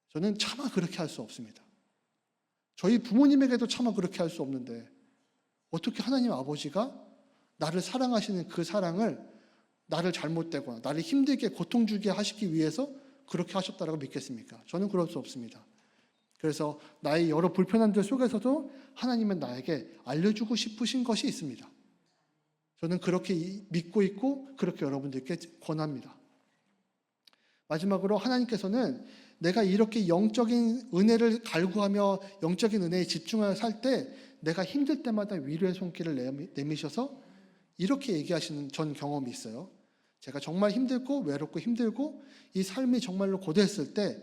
저는 차마 그렇게 할 수 없습니다. 저희 부모님에게도 차마 그렇게 할 수 없는데 어떻게 하나님 아버지가 나를 사랑하시는 그 사랑을 나를 잘못되거나 나를 힘들게 고통 주게 하시기 위해서 그렇게 하셨다라고 믿겠습니까? 저는 그럴 수 없습니다. 그래서 나의 여러 불편함들 속에서도 하나님은 나에게 알려주고 싶으신 것이 있습니다. 저는 그렇게 믿고 있고 그렇게 여러분들께 권합니다. 마지막으로 하나님께서는 내가 이렇게 영적인 은혜를 갈구하며 영적인 은혜에 집중하여 살 때 내가 힘들 때마다 위로의 손길을 내미셔서 이렇게 얘기하시는 전 경험이 있어요. 제가 정말 힘들고 외롭고 힘들고 이 삶이 정말로 고됐을 때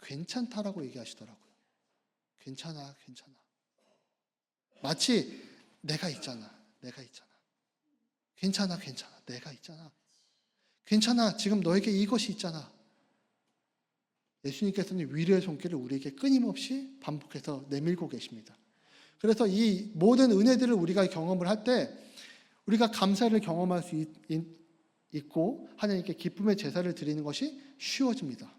괜찮다라고 얘기하시더라고요. 괜찮아, 괜찮아. 마치 내가 있잖아, 내가 있잖아. 괜찮아, 괜찮아, 내가 있잖아. 괜찮아, 지금 너에게 이것이 있잖아. 예수님께서는 위로의 손길을 우리에게 끊임없이 반복해서 내밀고 계십니다. 그래서 이 모든 은혜들을 우리가 경험을 할 때 우리가 감사를 경험할 수 있고 하나님께 기쁨의 제사를 드리는 것이 쉬워집니다.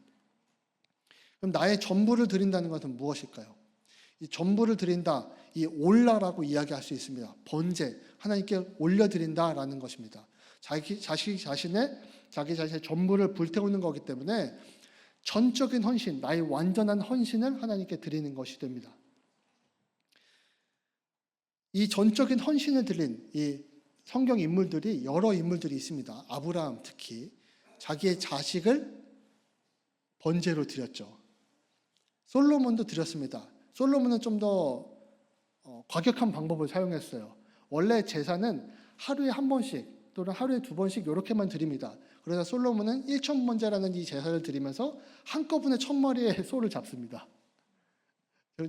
그럼 나의 전부를 드린다는 것은 무엇일까요? 이 전부를 드린다, 이 올라라고 이야기할 수 있습니다. 번제, 하나님께 올려드린다라는 것입니다. 자기 자신의 전부를 불태우는 거기 때문에 전적인 헌신, 나의 완전한 헌신을 하나님께 드리는 것이 됩니다. 이 전적인 헌신을 드린 이 성경 인물들이 여러 인물들이 있습니다. 아브라함 특히 자기의 자식을 번제로 드렸죠. 솔로몬도 드렸습니다. 솔로몬은 좀 더 과격한 방법을 사용했어요. 원래 제사는 하루에 한 번씩 또는 하루에 두 번씩 이렇게만 드립니다. 그래서 솔로몬은 1,000번제라는 이 제사를 드리면서 한꺼번에 1,000마리의 소를 잡습니다.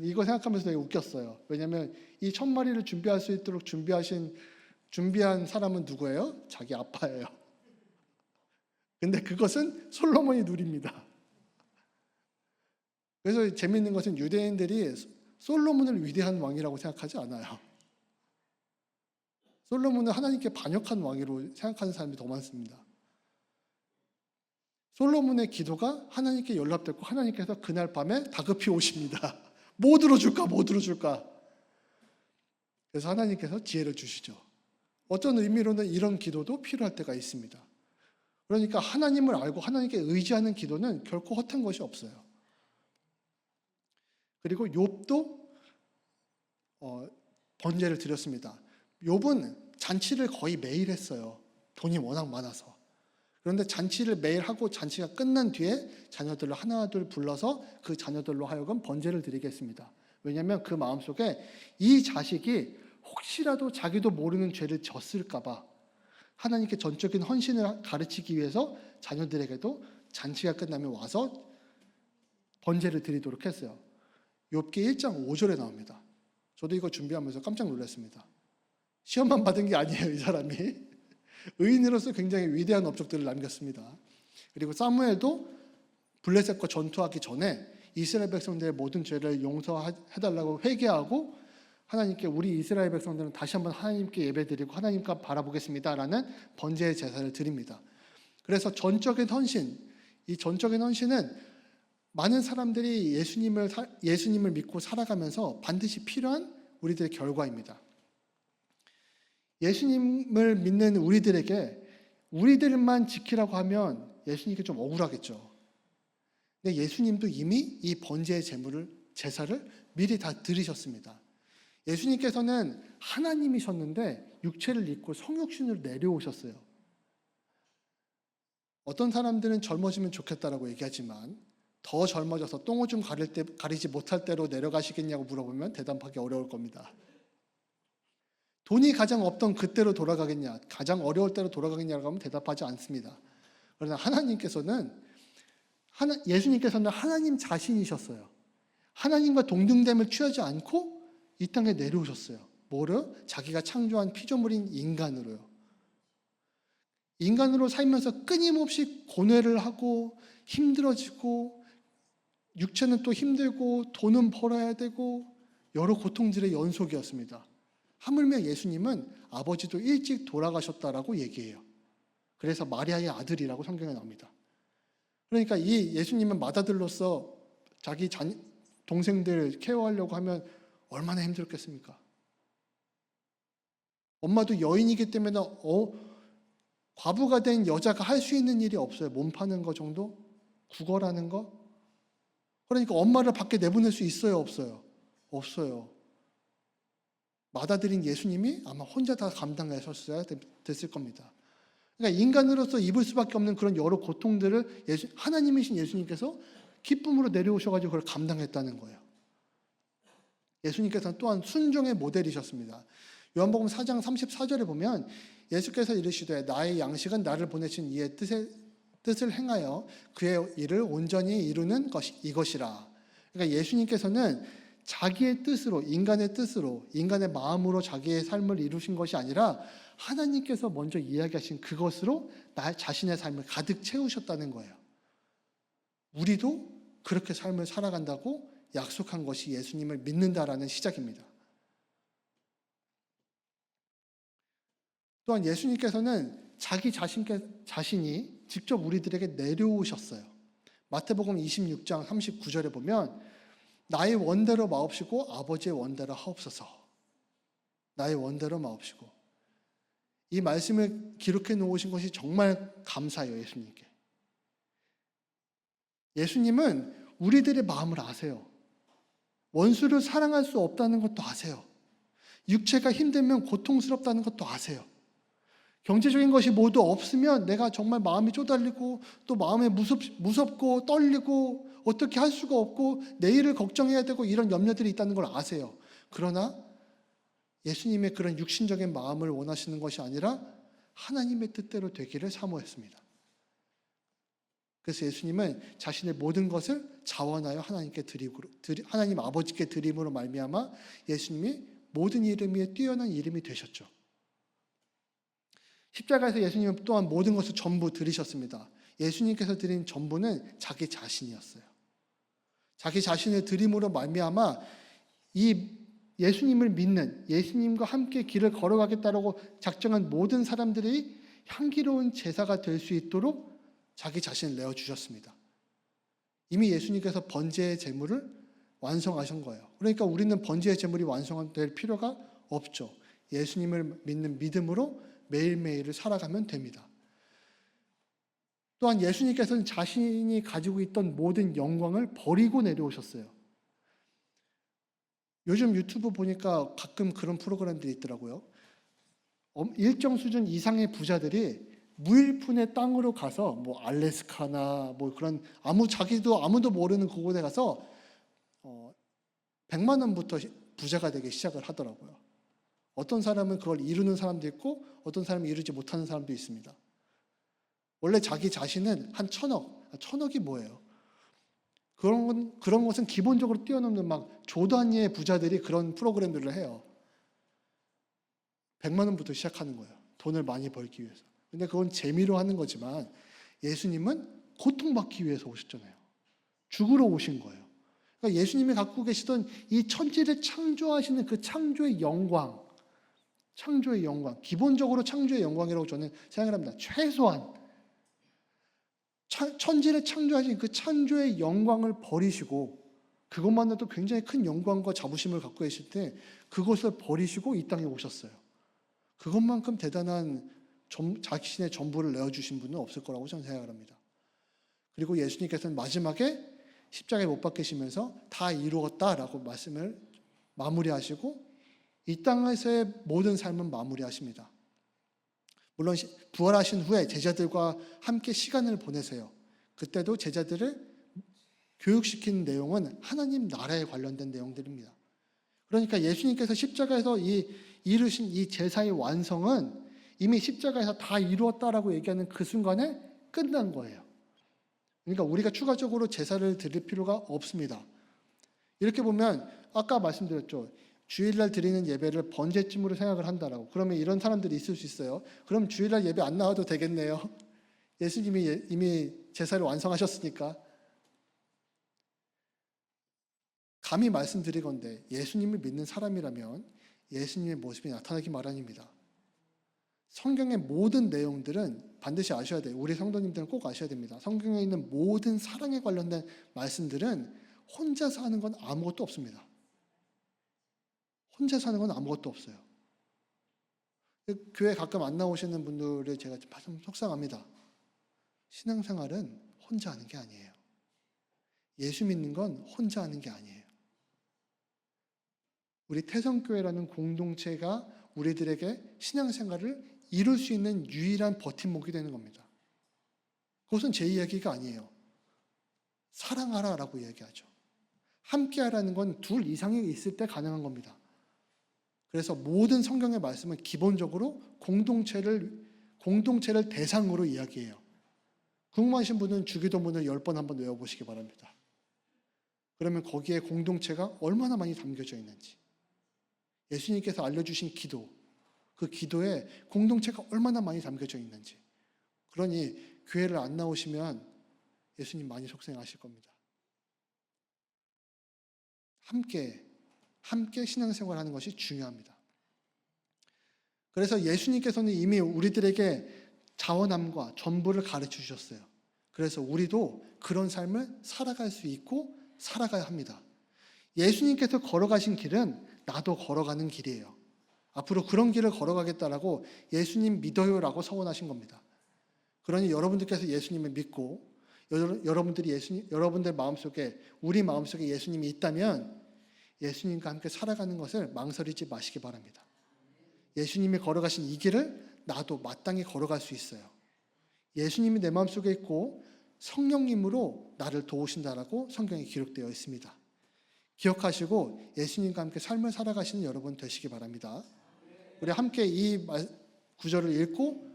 이거 생각하면서 되게 웃겼어요. 왜냐하면 이 1,000마리를 준비할 수 있도록 준비한 사람은 누구예요? 자기 아빠예요. 근데 그것은 솔로몬이 누립니다. 그래서 재미있는 것은 유대인들이 솔로몬을 위대한 왕이라고 생각하지 않아요. 솔로몬은 하나님께 반역한 왕으로 생각하는 사람이 더 많습니다. 솔로몬의 기도가 하나님께 연락됐고 하나님께서 그날 밤에 다급히 오십니다. 뭐 들어줄까? 뭐 들어줄까? 그래서 하나님께서 지혜를 주시죠. 어떤 의미로는 이런 기도도 필요할 때가 있습니다. 그러니까 하나님을 알고 하나님께 의지하는 기도는 결코 허탄 것이 없어요. 그리고 욥도 번제를 드렸습니다. 욥은 잔치를 거의 매일 했어요. 돈이 워낙 많아서. 그런데 잔치를 매일 하고 잔치가 끝난 뒤에 자녀들을 하나둘 불러서 그 자녀들로 하여금 번제를 드리겠습니다. 왜냐하면 그 마음속에 이 자식이 혹시라도 자기도 모르는 죄를 졌을까 봐 하나님께 전적인 헌신을 가르치기 위해서 자녀들에게도 잔치가 끝나면 와서 번제를 드리도록 했어요. 욥기 1장 5절에 나옵니다. 저도 이거 준비하면서 깜짝 놀랐습니다. 시험만 받은 게 아니에요, 이 사람이. 의인으로서 굉장히 위대한 업적들을 남겼습니다. 그리고 사무엘도 블레셋과 전투하기 전에 이스라엘 백성들의 모든 죄를 용서해달라고 회개하고 하나님께 우리 이스라엘 백성들은 다시 한번 하나님께 예배드리고 하나님께 바라보겠습니다라는 번제의 제사를 드립니다. 그래서 전적인 헌신, 이 전적인 헌신은 많은 사람들이 예수님을 믿고 살아가면서 반드시 필요한 우리들의 결과입니다. 예수님을 믿는 우리들에게 우리들만 지키라고 하면 예수님께 좀 억울하겠죠. 근데 예수님도 이미 이 번제의 제사를 미리 다 드리셨습니다. 예수님께서는 하나님이셨는데 육체를 입고 성육신으로 내려오셨어요. 어떤 사람들은 젊어지면 좋겠다라고 얘기하지만 더 젊어져서 똥오줌 가리지 못할 때로 내려가시겠냐고 물어보면 대답하기 어려울 겁니다. 돈이 가장 없던 그때로 돌아가겠냐, 가장 어려울 때로 돌아가겠냐고 하면 대답하지 않습니다. 그러나 예수님께서는 하나님 자신이셨어요. 하나님과 동등됨을 취하지 않고 이 땅에 내려오셨어요. 뭐를? 자기가 창조한 피조물인 인간으로요. 인간으로 살면서 끊임없이 고뇌를 하고 힘들어지고 육체는 또 힘들고 돈은 벌어야 되고 여러 고통들의 연속이었습니다. 하물며 예수님은 아버지도 일찍 돌아가셨다라고 얘기해요. 그래서 마리아의 아들이라고 성경에 나옵니다. 그러니까 이 예수님은 맏아들로서 자기 동생들 케어하려고 하면 얼마나 힘들었겠습니까? 엄마도 여인이기 때문에 과부가 된 여자가 할 수 있는 일이 없어요. 몸 파는 거 정도? 구걸하는 거? 그러니까 엄마를 밖에 내보낼 수 있어요? 없어요? 없어요. 맏아들인 예수님이 아마 혼자 다 감당하셨어야 됐을 겁니다. 그러니까 인간으로서 입을 수밖에 없는 그런 여러 고통들을 하나님이신 예수님께서 기쁨으로 내려오셔가지고 그걸 감당했다는 거예요. 예수님께서는 또한 순종의 모델이셨습니다. 요한복음 4장 34절에 보면 예수께서 이르시되 나의 양식은 나를 보내신 이의 뜻을 행하여 그의 일을 온전히 이루는 것이 이것이라. 그러니까 예수님께서는 자기의 뜻으로, 인간의 마음으로 자기의 삶을 이루신 것이 아니라 하나님께서 먼저 이야기하신 그것으로 나 자신의 삶을 가득 채우셨다는 거예요. 우리도 그렇게 삶을 살아간다고 약속한 것이 예수님을 믿는다라는 시작입니다. 또한 예수님께서는 자기 자신이 직접 우리들에게 내려오셨어요. 마태복음 26장 39절에 보면 나의 원대로 마옵시고 아버지의 원대로 하옵소서. 나의 원대로 마옵시고. 이 말씀을 기록해 놓으신 것이 정말 감사해요. 예수님께. 예수님은 우리들의 마음을 아세요. 원수를 사랑할 수 없다는 것도 아세요. 육체가 힘들면 고통스럽다는 것도 아세요. 경제적인 것이 모두 없으면 내가 정말 마음이 쪼달리고 또 마음에 무섭고 떨리고 어떻게 할 수가 없고 내일을 걱정해야 되고 이런 염려들이 있다는 걸 아세요. 그러나 예수님의 그런 육신적인 마음을 원하시는 것이 아니라 하나님의 뜻대로 되기를 사모했습니다. 그래서 예수님은 자신의 모든 것을 자원하여 하나님 아버지께 드림으로 말미암아 예수님이 모든 이름 위에 뛰어난 이름이 되셨죠. 십자가에서 예수님은 또한 모든 것을 전부 드리셨습니다. 예수님께서 드린 전부는 자기 자신이었어요. 자기 자신을 드림으로 말미암아 이 예수님을 믿는, 예수님과 함께 길을 걸어가겠다라고 작정한 모든 사람들이 향기로운 제사가 될 수 있도록 자기 자신을 내어주셨습니다. 이미 예수님께서 번제의 제물을 완성하신 거예요. 그러니까 우리는 번제의 제물이 완성될 필요가 없죠. 예수님을 믿는 믿음으로 매일매일을 살아가면 됩니다. 또한 예수님께서는 자신이 가지고 있던 모든 영광을 버리고 내려오셨어요. 요즘 유튜브 보니까 가끔 그런 프로그램들이 있더라고요. 일정 수준 이상의 부자들이 무일푼의 땅으로 가서 뭐 알래스카나 뭐 그런 아무도 모르는 그곳에 가서 100만 원부터 부자가 되기 시작을 하더라고요. 어떤 사람은 그걸 이루는 사람도 있고 어떤 사람은 이루지 못하는 사람도 있습니다. 원래 자기 자신은 한 1,000억이 뭐예요? 그런 것은 기본적으로 뛰어넘는 막 조 단위의 부자들이 그런 프로그램들을 해요. 100만 원부터 시작하는 거예요. 돈을 많이 벌기 위해서. 근데 그건 재미로 하는 거지만 예수님은 고통받기 위해서 오셨잖아요. 죽으러 오신 거예요. 그러니까 예수님이 갖고 계시던 이 천지를 창조하시는 그 창조의 영광, 기본적으로 창조의 영광이라고 저는 생각을 합니다. 최소한 천지를 창조하신 그 창조의 영광을 버리시고 그것만으로도 굉장히 큰 영광과 자부심을 갖고 계실 때 그것을 버리시고 이 땅에 오셨어요. 그것만큼 대단한 자신의 전부를 내어주신 분은 없을 거라고 저는 생각을 합니다. 그리고 예수님께서는 마지막에 십자가에 못 박히시면서 다 이루었다라고 말씀을 마무리하시고 이 땅에서의 모든 삶은 마무리하십니다. 물론 부활하신 후에 제자들과 함께 시간을 보내세요. 그때도 제자들을 교육시키는 내용은 하나님 나라에 관련된 내용들입니다. 그러니까 예수님께서 십자가에서 이루신 이 제사의 완성은 이미 십자가에서 다 이루었다라고 얘기하는 그 순간에 끝난 거예요. 그러니까 우리가 추가적으로 제사를 드릴 필요가 없습니다. 이렇게 보면 아까 말씀드렸죠. 주일날 드리는 예배를 번제쯤으로 생각을 한다라고. 그러면 이런 사람들이 있을 수 있어요. 그럼 주일날 예배 안 나와도 되겠네요. 예수님이 이미 제사를 완성하셨으니까. 감히 말씀드리건대 예수님을 믿는 사람이라면 예수님의 모습이 나타나기 마련입니다. 성경의 모든 내용들은 반드시 아셔야 돼요. 우리 성도님들은 꼭 아셔야 됩니다. 성경에 있는 모든 사랑에 관련된 말씀들은 혼자서 하는 건 아무것도 없습니다. 혼자서 하는 건 아무것도 없어요. 교회 가끔 안 나오시는 분들을 제가 좀 속상합니다. 신앙생활은 혼자 하는 게 아니에요. 예수 믿는 건 혼자 하는 게 아니에요. 우리 태성교회라는 공동체가 우리들에게 신앙생활을 이룰 수 있는 유일한 버팀목이 되는 겁니다. 그것은 제 이야기가 아니에요. 사랑하라라고 이야기하죠. 함께하라는 건 둘 이상이 있을 때 가능한 겁니다. 그래서 모든 성경의 말씀은 기본적으로 공동체를 대상으로 이야기해요. 궁금하신 분은 주기도문을 10번 한번 외워보시기 바랍니다. 그러면 거기에 공동체가 얼마나 많이 담겨져 있는지, 예수님께서 알려주신 기도, 그 기도에 공동체가 얼마나 많이 담겨져 있는지. 그러니 교회를 안 나오시면 예수님 많이 속상하실 겁니다. 함께 신앙생활하는 것이 중요합니다. 그래서 예수님께서는 이미 우리들에게 자원함과 전부를 가르쳐 주셨어요. 그래서 우리도 그런 삶을 살아갈 수 있고 살아가야 합니다. 예수님께서 걸어가신 길은 나도 걸어가는 길이에요. 앞으로 그런 길을 걸어가겠다라고 예수님 믿어요라고 서원하신 겁니다. 그러니 여러분들께서 예수님을 믿고 여러분들 마음속에, 우리 마음속에 예수님이 있다면 예수님과 함께 살아가는 것을 망설이지 마시기 바랍니다. 예수님이 걸어가신 이 길을 나도 마땅히 걸어갈 수 있어요. 예수님이 내 마음속에 있고 성령님으로 나를 도우신다라고 성경에 기록되어 있습니다. 기억하시고 예수님과 함께 삶을 살아가시는 여러분 되시기 바랍니다. 우리 함께 이 구절을 읽고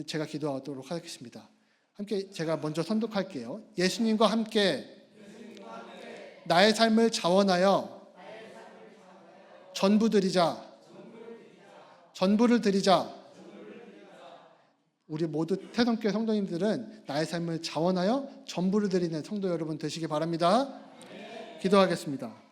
제가 기도하도록 하겠습니다. 함께 제가 먼저 선독할게요. 예수님과 함께 나의 삶을 자원하여 전부를 드리자. 우리 모두 태성교회 성도님들은 나의 삶을 자원하여 전부를 드리는 성도 여러분 되시기 바랍니다. 기도하겠습니다.